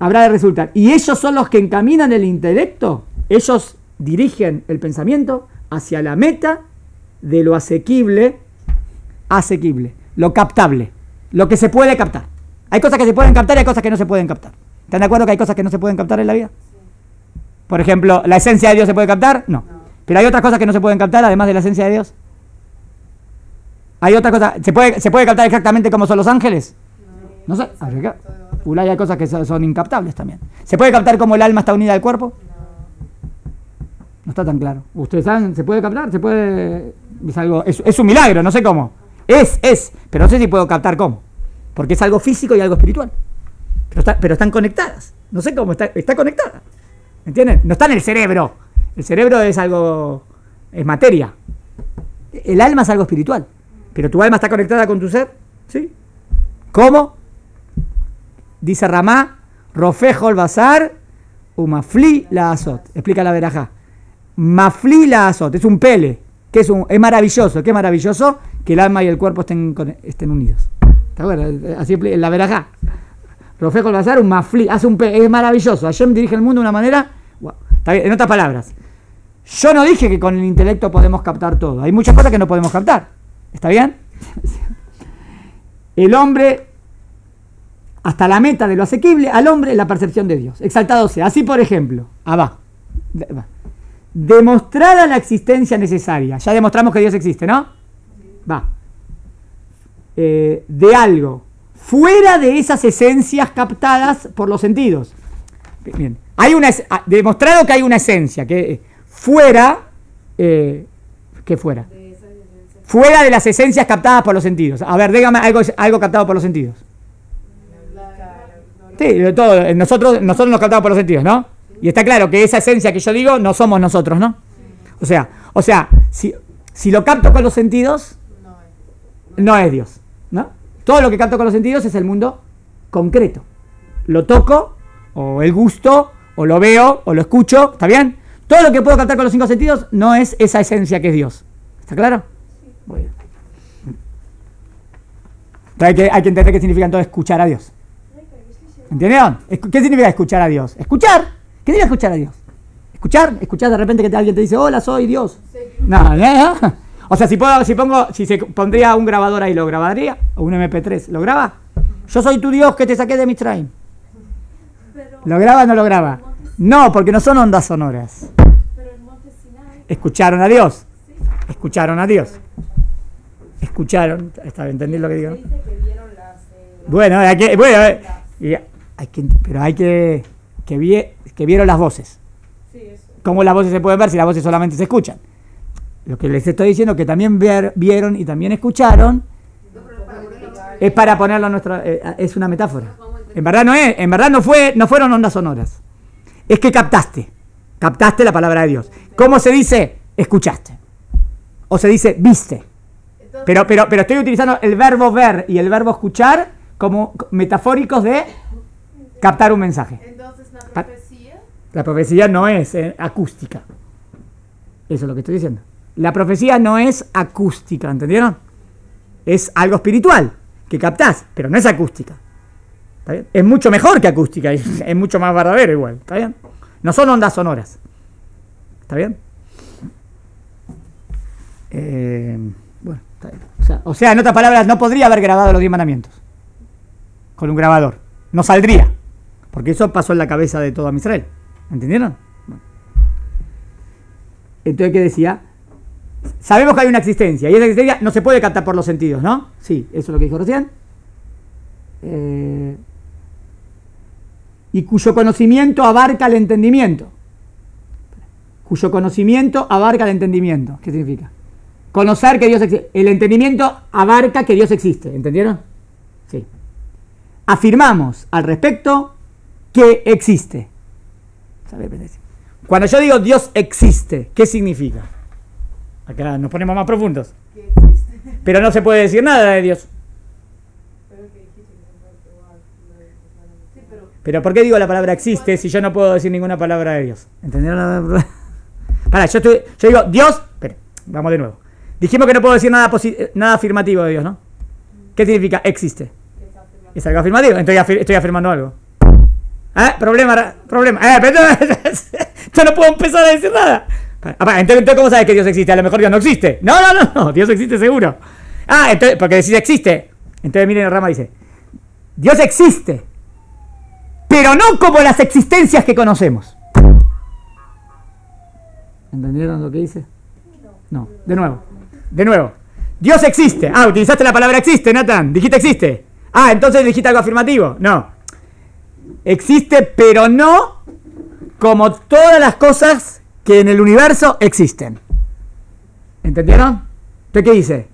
Habrá de resultar. Y ellos son los que encaminan el intelecto. Ellos dirigen el pensamiento hacia la meta de lo asequible, lo captable, lo que se puede captar. Hay cosas que se pueden captar y hay cosas que no se pueden captar. ¿Están de acuerdo que hay cosas que no se pueden captar en la vida? Sí. Por ejemplo, ¿la esencia de Dios se puede captar? No. Pero hay otras cosas que no se pueden captar además de la esencia de Dios. Hay otras cosas. ¿Se puede captar exactamente como son los ángeles? No sé. Hay cosas que son incaptables también. ¿Se puede captar cómo el alma está unida al cuerpo? No está tan claro. ¿Ustedes saben? ¿Se puede captar? ¿Se puede? Es un milagro, no sé cómo. Pero no sé si puedo captar cómo. Porque es algo físico y algo espiritual. Pero están conectadas. No sé cómo está conectada. ¿Entienden? No está en el cerebro. El cerebro es materia. El alma es algo espiritual. Pero tu alma está conectada con tu ser. ¿Sí? ¿Cómo? dice Ramá, Rofejo el bazar, umafli la azot. Explica la verajá. Mafli la azot, es un pele, que es maravilloso. ¿Qué es maravilloso? Que el alma y el cuerpo estén unidos. ¿Está bueno? Así la verajá. Rofejo el bazar, umafli, hace un pele, es maravilloso. Hashem dirige el mundo de una manera, wow. Está bien, en otras palabras, yo no dije que con el intelecto podemos captar todo. Hay muchas cosas que no podemos captar. ¿Está bien? El hombre, hasta la meta de lo asequible, al hombre la percepción de Dios. Exaltado sea. Así, por ejemplo, demostrada la existencia necesaria. Ya demostramos que Dios existe, ¿no? De algo fuera de esas esencias captadas por los sentidos. Bien. Demostrado que hay una esencia que fuera, fuera de las esencias captadas por los sentidos. A ver, dígame algo captado por los sentidos. Sí, todo. Nosotros nos captamos por los sentidos, ¿no? Y está claro que esa esencia que yo digo no somos nosotros, ¿no? O sea, si lo capto con los sentidos, no es Dios, ¿no? Todo lo que capto con los sentidos es el mundo concreto. Lo toco, o el gusto, o lo veo, o lo escucho, ¿está bien? Todo lo que puedo captar con los 5 sentidos no es esa esencia que es Dios. ¿Está claro? Muy bien. Entonces hay que entender qué significa entonces escuchar a Dios. ¿Entendieron? ¿Qué significa escuchar a Dios? ¿Escuchar? ¿Qué significa escuchar a Dios? ¿Escuchar de repente que alguien te dice, hola, soy Dios? No. O sea, si se pondría un grabador ahí, ¿lo grabaría? O un MP3, ¿lo graba? Yo soy tu Dios que te saqué de Mitzrayim. ¿Lo graba o no lo graba? No, porque no son ondas sonoras. Escucharon a Dios. Escucharon a Dios. Escucharon. ¿Entendí lo que digo? Bueno, que vieron las voces. ¿Cómo las voces se pueden ver si las voces solamente se escuchan? Lo que les estoy diciendo que también vieron y también escucharon es para ponerlo en nuestra... es una metáfora. En verdad no fueron ondas sonoras. Es que captaste la palabra de Dios. ¿Cómo se dice? Escuchaste. O se dice viste. Pero estoy utilizando el verbo ver y el verbo escuchar como metafóricos de captar un mensaje. Entonces, ¿la profecía? La profecía no es acústica. Eso es lo que estoy diciendo. La profecía no es acústica, ¿entendieron? Es algo espiritual que captás, pero no es acústica. ¿Está bien? Es mucho mejor que acústica, es mucho más verdadero igual. ¿Está bien? No son ondas sonoras. ¿Está bien? Bueno, está bien. O sea, en otras palabras, no podría haber grabado los 10 mandamientos con un grabador. No saldría. Porque eso pasó en la cabeza de todo Israel. ¿Entendieron? Bueno. Entonces, ¿qué decía? Sabemos que hay una existencia. Y esa existencia no se puede captar por los sentidos, ¿no? Sí, eso es lo que dijo recién. Y cuyo conocimiento abarca el entendimiento. Cuyo conocimiento abarca el entendimiento. ¿Qué significa? Conocer que Dios existe. El entendimiento abarca que Dios existe. ¿Entendieron? Sí. Afirmamos al respecto que existe. Cuando yo digo Dios existe, ¿qué significa? Acá nos ponemos más profundos. Pero no se puede decir nada de Dios. Pero ¿por qué digo la palabra existe si yo no puedo decir ninguna palabra de Dios? ¿Entendieron? Yo digo Dios. Espera, vamos de nuevo. Dijimos que no puedo decir nada afirmativo de Dios, ¿no? ¿Qué significa existe? Es algo afirmativo. Entonces estoy afirmando algo. Problema. Yo no puedo empezar a decir nada. Entonces, ¿cómo sabes que Dios existe? A lo mejor Dios no existe. No, Dios existe seguro. Entonces, porque decís existe. Entonces miren, el Rama dice, Dios existe, pero no como las existencias que conocemos. ¿Entendieron lo que dice? No, de nuevo. Dios existe. Utilizaste la palabra existe, Nathan. Dijiste existe. Entonces dijiste algo afirmativo. No. Existe, pero no como todas las cosas que en el universo existen. ¿Entendieron? ¿Entonces qué dice?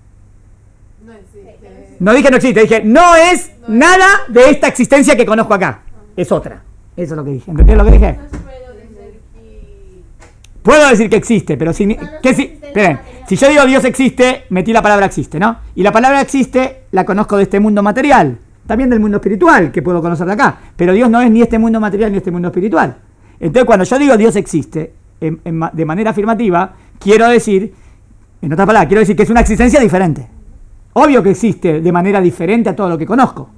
No existe. No dije no existe, dije no es nada de esta existencia que conozco acá. Es otra. Eso es lo que dije. ¿Entendieron lo que dije? Puedo decir que existe, pero esperen, si yo digo Dios existe, metí la palabra existe, ¿no? Y la palabra existe la conozco de este mundo material. también del mundo espiritual, que puedo conocer de acá. Pero Dios no es ni este mundo material ni este mundo espiritual. Entonces, cuando yo digo Dios existe, de manera afirmativa, quiero decir, en otras palabras, quiero decir que es una existencia diferente. Obvio que existe de manera diferente a todo lo que conozco.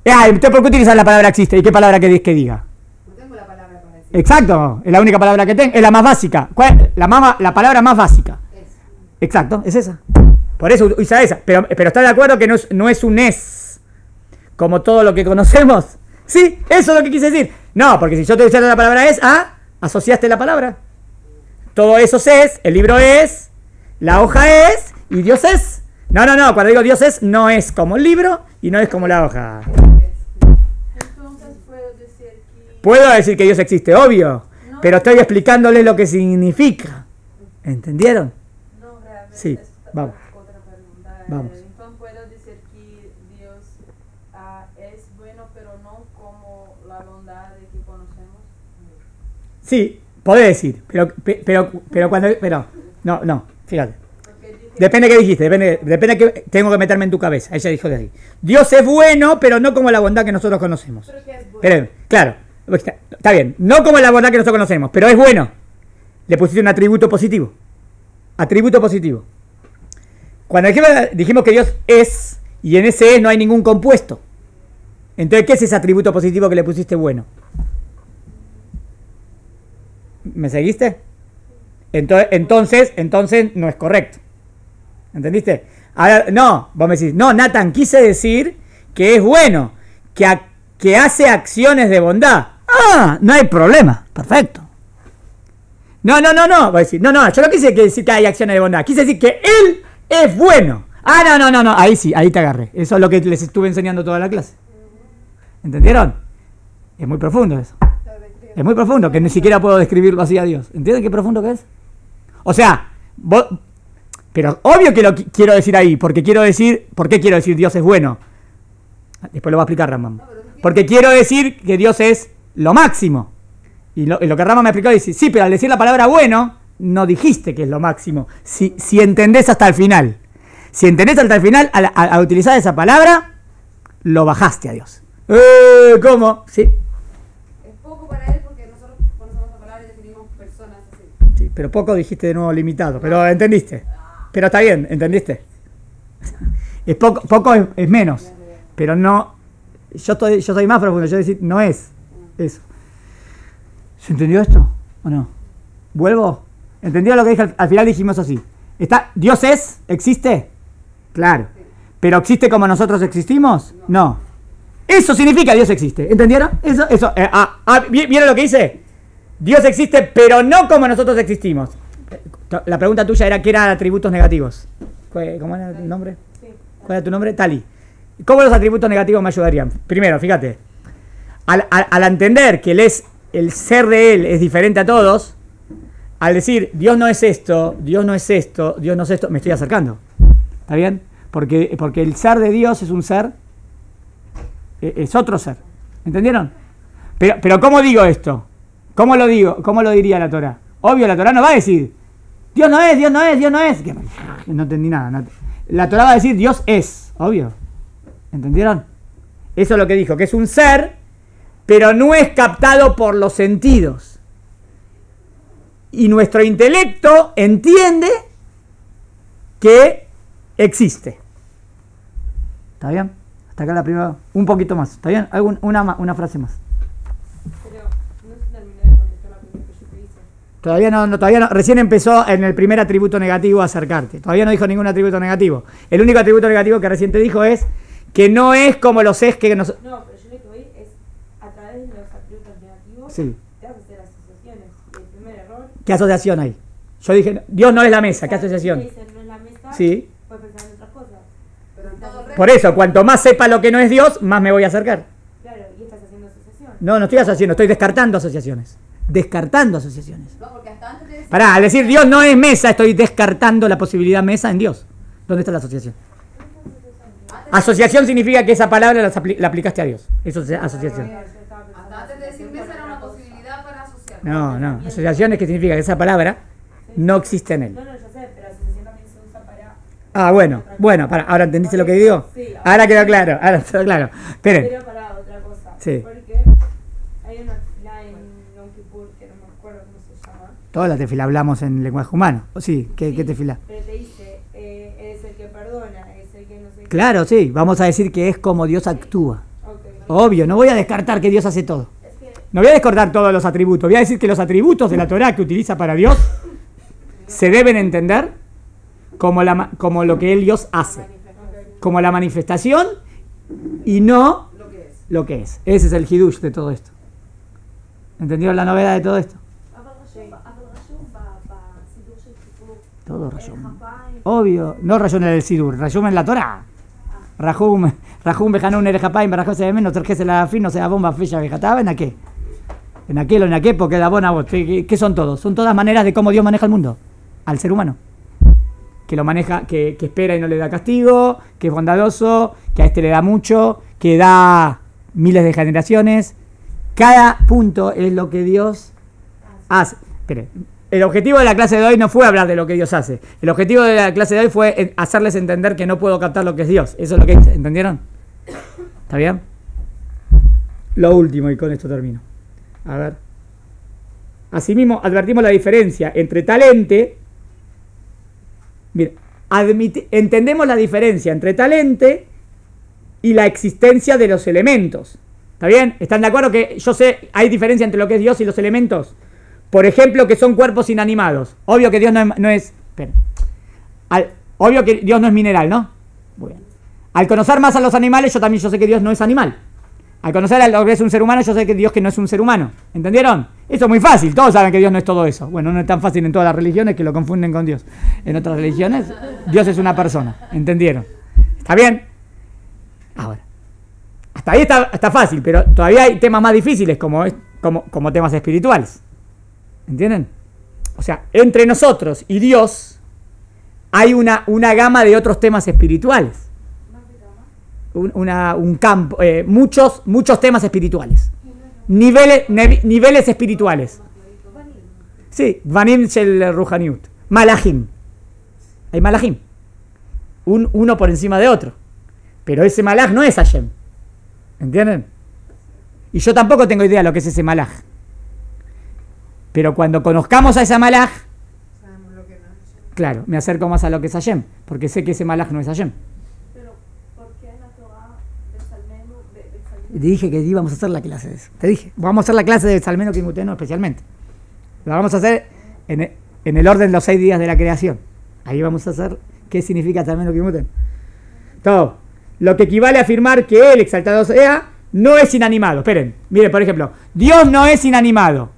Entonces, ¿por qué utilizar la palabra existe? ¿Y qué palabra que diga? No tengo la palabra para decir. Exacto, es la única palabra que tengo, es la más básica. ¿Cuál es? La palabra más básica. Exacto, es esa. Por eso usa esa. Pero ¿está de acuerdo que no es un es como todo lo que conocemos? Sí, eso es lo que quise decir. No, porque si yo te usara la palabra es, asociaste la palabra. Todo eso es, el libro es, la hoja es y Dios es. No, cuando digo Dios es, no es como el libro y no es como la hoja. Entonces Puedo decir que Dios existe, obvio, pero estoy explicándoles lo que significa. ¿Entendieron? No, realmente Sí, vamos. otra pregunta. Vamos. Entonces puedo decir que Dios es bueno, pero no como la bondad de que conocemos. Sí, podés decir, pero no, fíjate. Depende de qué dijiste, depende de que tengo que meterme en tu cabeza. Ella dijo de ahí. Dios es bueno, pero no como la bondad que nosotros conocemos. ¿Pero qué es bueno? Pero, claro, está bien, no como la bondad que nosotros conocemos, pero es bueno. Le pusiste un atributo positivo. Atributo positivo. Cuando dijimos que Dios es, y en ese es no hay ningún compuesto. Entonces, ¿qué es ese atributo positivo que le pusiste bueno? ¿Me seguiste? Entonces no es correcto. ¿Entendiste? Ahora, no, vos me decís, no, Nathan, quise decir que es bueno, que hace acciones de bondad. No hay problema, perfecto. No, vos decís, no, yo no quise decir que hay acciones de bondad, quise decir que él es bueno. No, ahí sí, ahí te agarré. Eso es lo que les estuve enseñando toda la clase. ¿Entendieron? Es muy profundo eso. Es muy profundo, que ni siquiera puedo describirlo así a Dios. ¿Entienden qué profundo que es? O sea, pero obvio que lo quiero decir ahí, porque ¿por qué quiero decir Dios es bueno? Después lo va a explicar Rambam. Porque quiero decir que Dios es lo máximo. Y lo que Rambam me explicó dice, sí, pero al decir la palabra bueno, no dijiste que es lo máximo. Si entendés hasta el final. Si entendés hasta el final, al utilizar esa palabra, lo bajaste a Dios. ¿Cómo? Sí. Es poco para él porque nosotros conocemos la palabra y definimos personas así. Sí, pero poco dijiste de nuevo limitado, pero entendiste. Pero está bien, ¿entendiste? Es poco es menos, pero no. Yo soy más profundo, yo decir no es eso. ¿Se entendió esto o no? ¿Vuelvo? ¿Entendió lo que dije? Al final dijimos así. ¿Dios existe? Claro. ¿Pero existe como nosotros existimos? No. Eso significa Dios existe. ¿Entendieron? Eso. ¿Vieron lo que dice? Dios existe, pero no como nosotros existimos. La pregunta tuya era ¿qué eran atributos negativos? ¿Cómo era tu nombre? ¿Cuál era tu nombre? Tali. ¿Cómo los atributos negativos me ayudarían? Primero, fíjate. Al entender que el ser de Él es diferente a todos, al decir Dios no es esto, Dios no es esto, Dios no es esto, me estoy acercando. ¿Está bien? Porque el ser de Dios es un ser, es otro ser. ¿Entendieron? Pero ¿cómo digo esto? ¿Cómo lo digo? ¿Cómo lo diría la Torá? Obvio, la Torá no va a decir Dios no es. No entendí nada. La Torá va a decir Dios es, obvio. ¿Entendieron? Eso es lo que dijo, que es un ser, pero no es captado por los sentidos. Y nuestro intelecto entiende que existe. ¿Está bien? Hasta acá la primera. Un poquito más. ¿Está bien? Una frase más. Pero no se terminó de contestar la pregunta que yo te hice. Todavía no. Recién empezó en el primer atributo negativo a acercarte. Todavía no dijo ningún atributo negativo. El único atributo negativo que recién te dijo es que no es como los es que nos... No, pero yo lo que voy es a través de los atributos negativos. Sí. Te vas a hacer asociaciones. El primer error. ¿Qué asociación hay? Yo dije, Dios no es la mesa. ¿Qué asociación? Dice, no es la mesa. Sí. Puedes pensar en otras cosas. Pero en todo el resto. Por eso, cuanto más sepa lo que no es Dios, más me voy a acercar. Claro, y estás haciendo asociación. No estoy asociando, estoy descartando asociaciones. Descartando asociaciones. No, porque hasta antes de decir. Pará, al decir Dios no es mesa, estoy descartando la posibilidad mesa en Dios. ¿Dónde está la asociación? Asociación significa que esa palabra la aplicaste a Dios. Eso es asociación. Hasta antes de decir mesa era una posibilidad para asociar. No. Asociación es que significa que esa palabra no existe en él. No, yo sé, pero asociación también se usa para Bueno, para, ¿ahora entendiste lo que digo? Sí, Ahora quedó claro, Esperen. Pero para otra cosa. Sí. Porque hay una tefilá en Yom Kippur que no me acuerdo cómo se llama. Toda la tefila hablamos en lenguaje humano. Sí, ¿qué tefila? Pero te dice, es el que perdona, es el que no sé qué. Claro, sí, vamos a decir que es como Dios actúa. Okay. Obvio, no voy a descartar que Dios hace todo. Es que No voy a descartar todos los atributos. Voy a decir que los atributos de la Torá que utiliza para Dios se deben entender como lo que Dios hace. Como la manifestación y no lo que es. Ese es el hidush de todo esto. ¿Entendieron la novedad de todo esto? Todo rayón. Obvio. No rayón en el sidur, rayón en la Torá. Rajum bejanun erejapaim barajos de menos terjese la fin, no sea bomba fecha vejataba en aqué. En aquel o en aqué, porque da bona voz. ¿Qué son todos? Son todas maneras de cómo Dios maneja el mundo. Al ser humano. Que lo maneja, que espera y no le da castigo, que es bondadoso, que a este le da mucho, que da miles de generaciones. Cada punto es lo que Dios hace. Espere, el objetivo de la clase de hoy no fue hablar de lo que Dios hace. El objetivo de la clase de hoy fue hacerles entender que no puedo captar lo que es Dios. Eso es lo que hice, ¿entendieron? ¿Está bien? Lo último, y con esto termino. A ver. Asimismo, advertimos la diferencia entre talente. Mira, entendemos la diferencia entre talente y la existencia de los elementos. ¿Está bien? ¿Están de acuerdo que yo sé, hay diferencia entre lo que es Dios y los elementos? Por ejemplo, que son cuerpos inanimados. Obvio que Dios no es espera. Obvio que Dios no es mineral, ¿no? Muy bien. Al conocer más a los animales, yo sé que Dios no es animal. Al conocer a lo que es un ser humano, yo sé que Dios que no es un ser humano. ¿Entendieron? Eso es muy fácil. Todos saben que Dios no es todo eso. Bueno, no es tan fácil en todas las religiones que lo confunden con Dios. En otras religiones, Dios es una persona. ¿Entendieron? ¿Está bien? Ahora, hasta ahí está fácil, pero todavía hay temas más difíciles como temas espirituales. ¿Entienden? O sea, entre nosotros y Dios hay una gama de otros temas espirituales. Un campo, muchos temas espirituales. Niveles espirituales. Sí, Vanim Shel Ruhaniut. Malachim. Hay Malachim. Uno por encima de otro. Pero ese Malach no es Hashem. ¿Entienden? Y yo tampoco tengo idea de lo que es ese Malach. Pero cuando conozcamos a ese Malach, claro, me acerco más a lo que es Hashem. Porque sé que ese Malach no es Hashem. Te dije que íbamos a hacer la clase de eso. Te dije, vamos a hacer la clase de Salmeno Kimuteno especialmente. La vamos a hacer en el orden de los 6 días de la creación. Ahí vamos a hacer qué significa Salmeno Kimuteno. Todo. Lo que equivale a afirmar que Él, exaltado sea, no es inanimado. Esperen, miren, por ejemplo, Dios no es inanimado.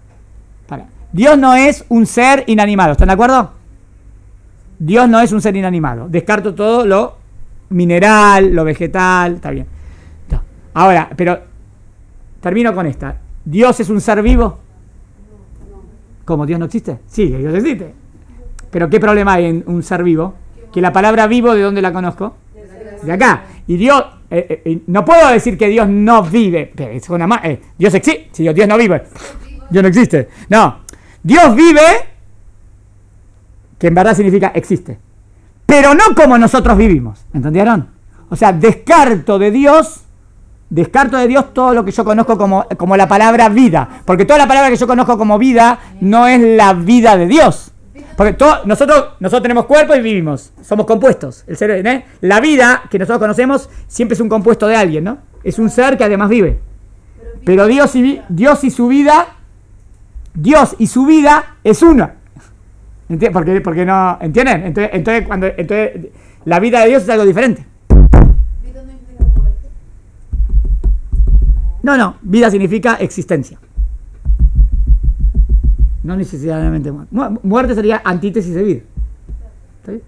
Dios no es un ser inanimado. ¿Están de acuerdo? Dios no es un ser inanimado. Descarto todo lo mineral, lo vegetal, está bien. Ahora, pero termino con esta. ¿Dios es un ser vivo? ¿Cómo? ¿Dios no existe? Sí, Dios existe. Pero ¿qué problema hay en un ser vivo? Que la palabra vivo, ¿de dónde la conozco? De acá. Y Dios, no puedo decir que Dios no vive. Dios existe. Si Dios no vive, Dios no existe. No. Dios vive, que en verdad significa existe. Pero no como nosotros vivimos. ¿Entendieron? O sea, descarto de Dios todo lo que yo conozco como la palabra vida. Porque toda la palabra que yo conozco como vida no es la vida de Dios. Porque nosotros tenemos cuerpo y vivimos. Somos compuestos. El ser, ¿eh? La vida que nosotros conocemos siempre es un compuesto de alguien, ¿no? Es un ser que además vive. Pero Dios y su vida es una. Porque no, ¿entienden? Entonces la vida de Dios es algo diferente. No, vida significa existencia. No necesariamente muerte. Muerte sería antítesis de vida. ¿Está bien?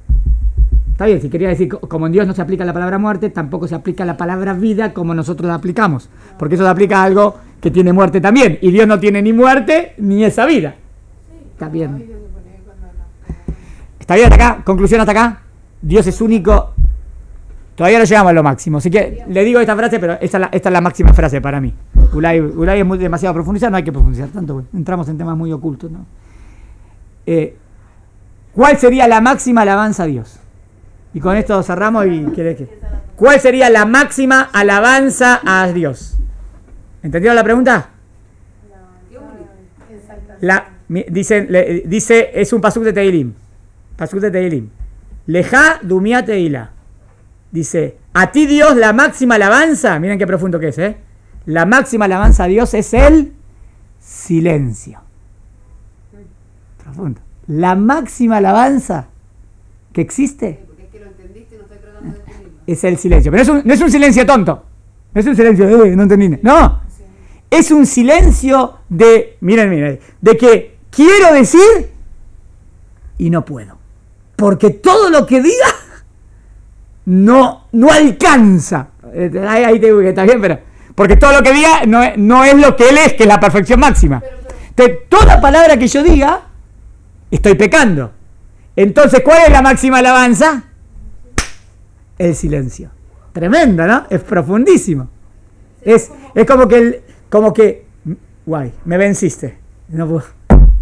Está bien, si quería decir, como en Dios no se aplica la palabra muerte, tampoco se aplica la palabra vida como nosotros la aplicamos. Porque eso se aplica a algo que tiene muerte también. Y Dios no tiene ni muerte ni esa vida. Está bien. ¿Está bien hasta acá? ¿Conclusión hasta acá? Dios es único. Todavía no llegamos a lo máximo. Así que le digo esta frase, pero esta es la máxima frase para mí. Ulay es demasiado profundizar, no hay que profundizar tanto. Bueno, entramos en temas muy ocultos, ¿no? ¿Cuál sería la máxima alabanza a Dios? Y con esto cerramos y ¿querés qué? ¿Cuál sería la máxima alabanza a Dios? ¿Entendieron la pregunta? Dice, es un pasuk de Teilim. Pasuk de Teilim. Lejá dumia teila. Dice, a ti Dios la máxima alabanza, miren qué profundo que es, la máxima alabanza a Dios es el silencio. Profundo. La máxima alabanza que existe Porque es que lo entendiste y no estoy tratando de entenderlo. es el silencio. Pero no es un silencio tonto. No es un silencio, no entendí. No. Es un silencio de, miren, de que quiero decir y no puedo. Porque todo lo que diga no alcanza. Ahí tengo que estar bien, pero porque todo lo que diga no es lo que él es, que es la perfección máxima. Entonces, toda palabra que yo diga, estoy pecando. Entonces, ¿cuál es la máxima alabanza? El silencio. Tremendo, ¿no? Es profundísimo. Es como que, guay, me venciste. No puedo.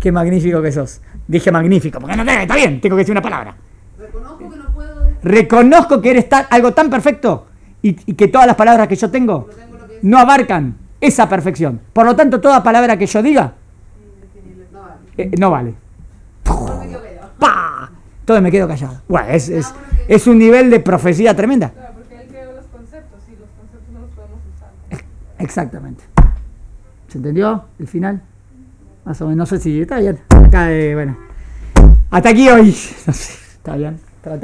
Qué magnífico que sos. Dije magnífico, porque no está bien, tengo que decir una palabra. Reconozco que no puedo decir. Reconozco que eres algo tan perfecto y que todas las palabras que yo tengo no abarcan esa perfección. Por lo tanto, toda palabra que yo diga no vale. ¡Pah! Todo me quedo callado. Bueno, es un nivel de profecía tremenda. Claro, porque él creó los conceptos y los conceptos no los podemos usar. Exactamente. ¿Se entendió el final? Más o menos, no sé si está bien. Acá, bueno. Hasta aquí hoy. No sé, está bien. Tratamos.